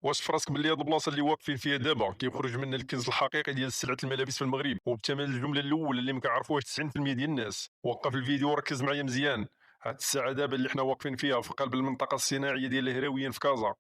واش في راسك باللي هاد البلاصه اللي واقفين فيها دابا كيخرج منها الكنز الحقيقي ديال سلعه الملابس في المغرب، وبالثمن الجمله الاولى اللي ما كيعرفوهاش 90% ديال الناس؟ وقف الفيديو وركز معايا مزيان. هاد الساعه دابا اللي حنا واقفين فيها في قلب المنطقه الصناعيه ديال الهراويين في كازا،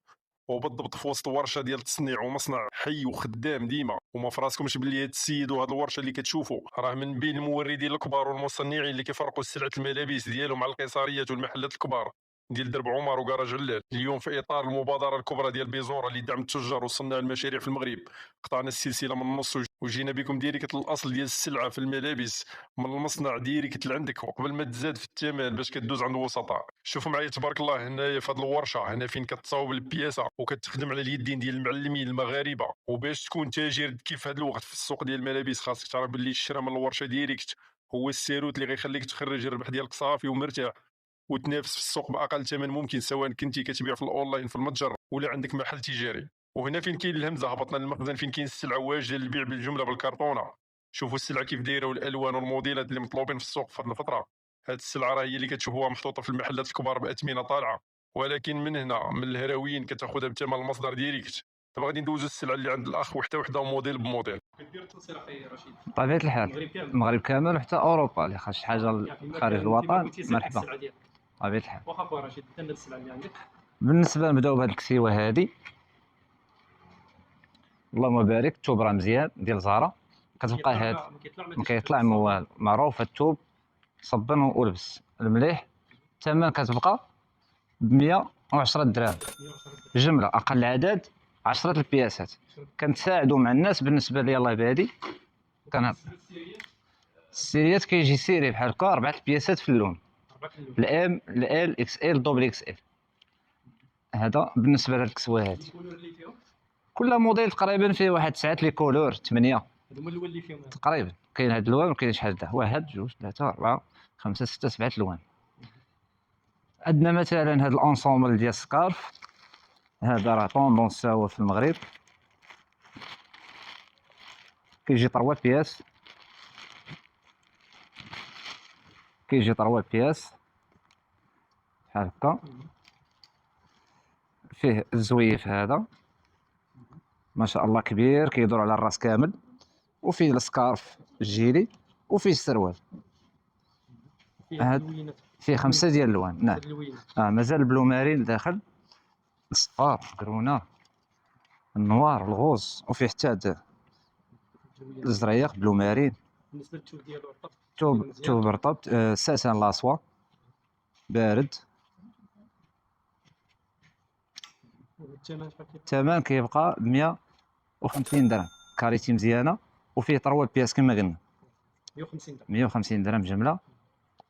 وبالضبط في وسط ورشه ديال التصنيع ومصنع حي وخدام ديما. وما في راسكمش باللي هاد السيد وهاد الورشه اللي كتشوفوا راه من بين الموردين الكبار والمصنعين اللي كيفرقوا سلعه الملابس ديالهم مع القيصريات والمحلات الكبار ديال درب عمر وكراج علال. اليوم في اطار المبادره الكبرى ديال بيزورا اللي دعم التجار وصناع المشاريع في المغرب، قطعنا السلسله من النص وجينا بكم ديريكت الاصل ديال السلعه في الملابس، من المصنع ديريكت لعندك وقبل ما تزاد في الثمن باش كدوز عند الوسطاء. شوفوا معايا تبارك الله هنايا في هذه الورشه، هنا فين كتصاوب البياسه وكتخدم على اليدين ديال المعلمين المغاربه. وباش تكون تاجر كيف هذا الوقت في السوق ديال الملابس خاصك تعرف باللي الشراء من الورشه ديريكت هو السيروت اللي غيخليك تخرج الربح ديالك صافي ومرتاح، وتنافس في السوق باقل ثمن ممكن، سواء كنتي كتبيع في الاونلاين في المتجر ولا عندك محل تجاري. وهنا فين كاين الهمزه، هبطنا للمخزن فين كاين السلعه واجده للبيع بالجمله بالكرتونه. شوفوا السلعه كيف دايره والالوان والموديلات اللي مطلوبين في السوق في هذه الفتره. هاد السلعه راه هي اللي كتشوفوها محطوطه في المحلات الكبار باثمنه طالعه، ولكن من هنا من الهراويين كتاخذها بثمن المصدر ديريكت. دابا غادي ندوزو السلعه اللي عند الاخ وحده وحده موديل بموديل. كدير التنصير اخي رشيد؟ بطبيعة الحال المغرب كامل. المغرب كامل وحتى اوروبا اللي خاص شي حاجه خارج الوطن مرحبا. السلعه ديالك بطبيعة الحال. واخا خويا رشيد، انت السلعه اللي عندك بالنسبه نبداو بهاد الكسيوه هادي، اللهم بارك، الثوب راه مزيان ديال زهره، كتبقى هاد ما كيطلع ما والو، معروف الثوب صبن ولبس المليح. الثمن كتبقى ب 110 دراهم 110 جمله، اقل عدد 10 البياسات. كنتساعدوا مع الناس بالنسبه لي الله بهادي. كان السيريات كيجي سيري بحال هكا 4 البياسات في اللون، الام ال اكس ال دوبل اكس ال. هذا بالنسبه لهاد الكسوه هادي. الكولور اللي فيهم كل موديل تقريبا فيه واحد 9 لي كولور 8 هذوما الاول اللي فيهم تقريبا. كاين هاد اللون وكاين شحال دا، 1 2 3 4 5 6 7 الوان. عندنا مثلا هاد الانسومبل ديال السكارف، هذا راه طوندونس هو في المغرب، كيجي 3 بياس، كيجي 3 بياس بحال هكا. فيه الزويف هذا ما شاء الله كبير كيدور على الراس كامل، وفيه السكارف الجيلي، وفيه السروال. اللوينات فيه 5 ديال الالوان. نعم. اللوينات مازال البلو مارين داخل، الصفار، الكرونه، النوار، الغوز، وفيه حتى هاد الزريق بلو مارين. بالنسبه للثوب ديالو رطب، ثوب رطب، الساسان لاصوا بارد. والثمن شحال كيبقى؟ الثمن كيبقى ب 150 درهم، كاريتي مزيانه، وفيه 3 بياس كما قلنا. 150 درهم 150 درهم جمله.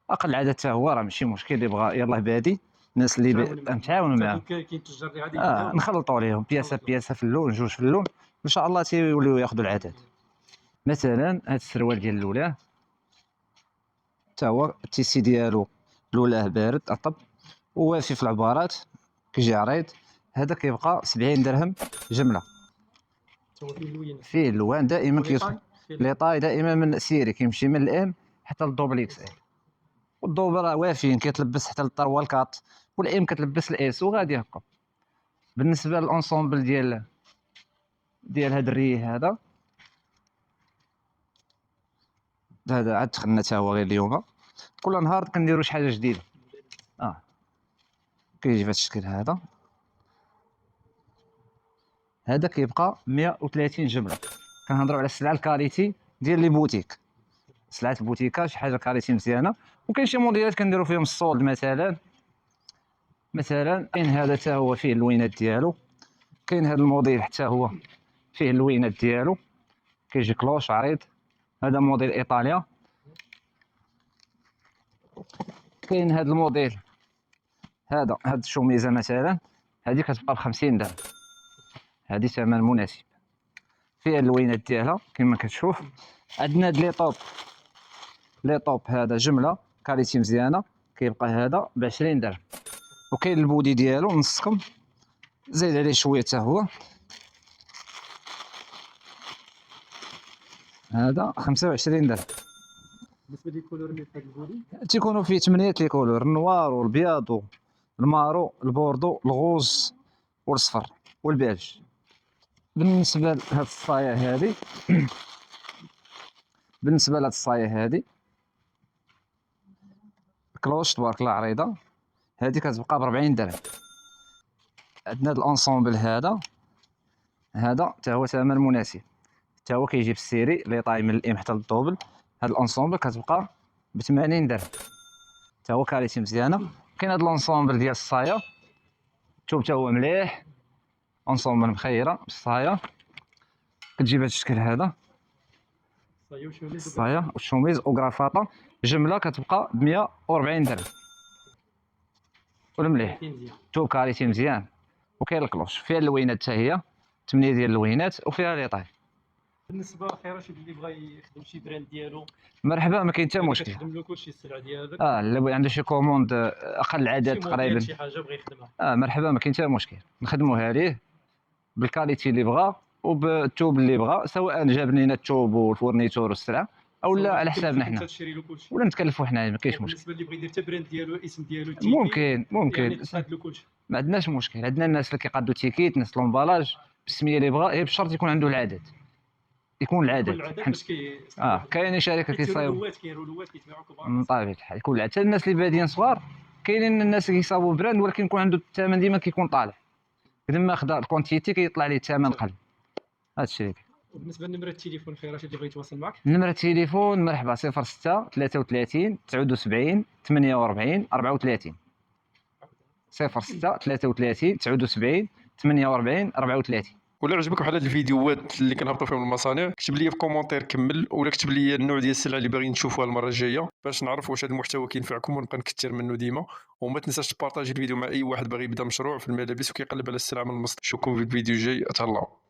اقل عدد حتى هو راه ماشي مشكل، اللي بغى يلاه بادي الناس اللي نتعاونوا معاهم. كاين تجار اللي غادي نخلطوا عليهم بياسه بياسه في اللون، جوج في اللون، ان شاء الله تيوليو ياخذوا العدد. مثلا هذا السروال ديال الاولى حتى هو التيسي ديالو الاولى بارد رطب ووافي في العبارات، كيجي عريض. هذا كيبقى 70 درهم جمله. فيه اللوان دائما كيدخل لي طاي دائما من سيري، كيمشي من الام حتى للدوبل اكس ال، والدوبل راه وافيين كيتلبس حتى للطر والكاط، والام كتلبس الاس وغادي هكا. بالنسبه للانسومبل ديال هاد الريه، هذا عاد دخلنا حتى هو غير اليوم، كل نهار كنديروا شي حاجه جديده. كيجي في هذا الشكل هذا كيبقى 130 جمله. كنهضروا على السلعه الكاليتي ديال لي بوتيك، سلعه البوتيكه شي حاجه كاليتي مزيانه. وكاين شي موديلات كنديروا فيهم الصولد، مثلا كاين هذا حتى هو فيه اللوينات ديالو، كاين هذا الموديل حتى هو فيه اللوينات ديالو، كيجي كلوش عريض. هذا موديل ايطاليا. كاين هذا الموديل، هذا الشوميزه مثلا، هذه كتبقى ب 50 درهم، هذه ثمن مناسب، فيها اللوينات ديالها كما كتشوف. عندنا هاد لي طوب هذا جمله كاليتي مزيانه، كيبقى هذا ب 20 درهم. وكاين البودي ديالو نصكم، زيد عليه شويه حتى هو، هذا 25 درهم. بالنسبه للكولور اللي في هذا البودي تيكونوا فيه 8 لي كولور، النوار والبياض والمارو البوردو الغوز والصفر. والبيج. بالنسبه لهاد الصايه هذه بالنسبه لهاد الصايه هذه كلوش تبارك الله عريضه، هذه كتبقى ب 40 درهم. عندنا هاد الانصومبل هذا حتى هو ثمن مناسب، حتى هو كيجي بالسيري لي طاي من الام حتى للدوبل. هاد الانصومبل كتبقى ب 80 درهم، حتى هو كاليتي مزيانه. كاين هاد الانصومبل ديال الصايه شوف حتى هو مليح، انصومبل مخيره بالصايه، كتجي بهذا الشكل هذا صايو شوميز الصايه والشوميز وكرافاطه، جمله كتبقى ب 140 درهم. والمليح مزيان. شوف كاليتي مزيان. وكاين الكلوش فيها اللوينات حتى هي 8 ديال اللوينات وفيها لي طاي. بالنسبه لخي رشيد اللي بغى يخدم شي براند ديالو مرحبا، ما كاين حتى مشكل. كتخدم له كلشي السلعه ديالك، اللي بغى عنده شي كوموند اقل عدد شي تقريبا، موديل شي حاجه بغى يخدمها مرحبا ما كاين حتى مشكل، نخدموها ليه بالكاليتي اللي بغا وبالثوب اللي بغا، سواء جاب لينا الثوب والفورنيتور والسلعه او لا على حسابنا حنا، تشري له كلشي ولا نتكلفوا حنا، ما كاينش مشكل. بالنسبه اللي بغى يدير حتى براند ديالو الاسم ديالو ممكن يعني تقاد له كلشي، ما عندناش مشكل. عندنا الناس اللي كيقادوا تيكيت، ناس لومبالاج بالسميه اللي بغا، هي بشرط يكون عنده العدد، يكون العدد. باش كاينين شركه كيصايبوا كاين رولوات كيتباعوا كبار من طبيعه الحال يكون العدد. حتى الناس اللي بادين صغار كاينين الناس اللي كيصاوبوا براند ولكن يكون عنده الثمن ديما كيكون طالع، اذا ما خدا الكونتيتي كيطلع ليه الثمن قل. هادشي اللي كاين. وبالنسبه لنمره التليفون خير رشيد اللي بغى يتواصل معك، نمرة التليفون مرحبا 06 33 79 48 34 06 33 79 48 34. ولا عجبك بحال هاد الفيديوهات اللي كنهبطوا فيهم المصانع، كتب لي في كومونتير كمل، ولا كتب لي النوع ديال السلعه اللي باغيين نشوفوها المره الجايه باش نعرف واش هذا المحتوى كينفعكم ونبقى نكثر منه ديما. وما تنساش تبارطاجي الفيديو مع اي واحد باغي يبدا مشروع في الملابس وكيقلب على السلعه من المصدر. نشوفكم في الفيديو الجاي، اتهلاو.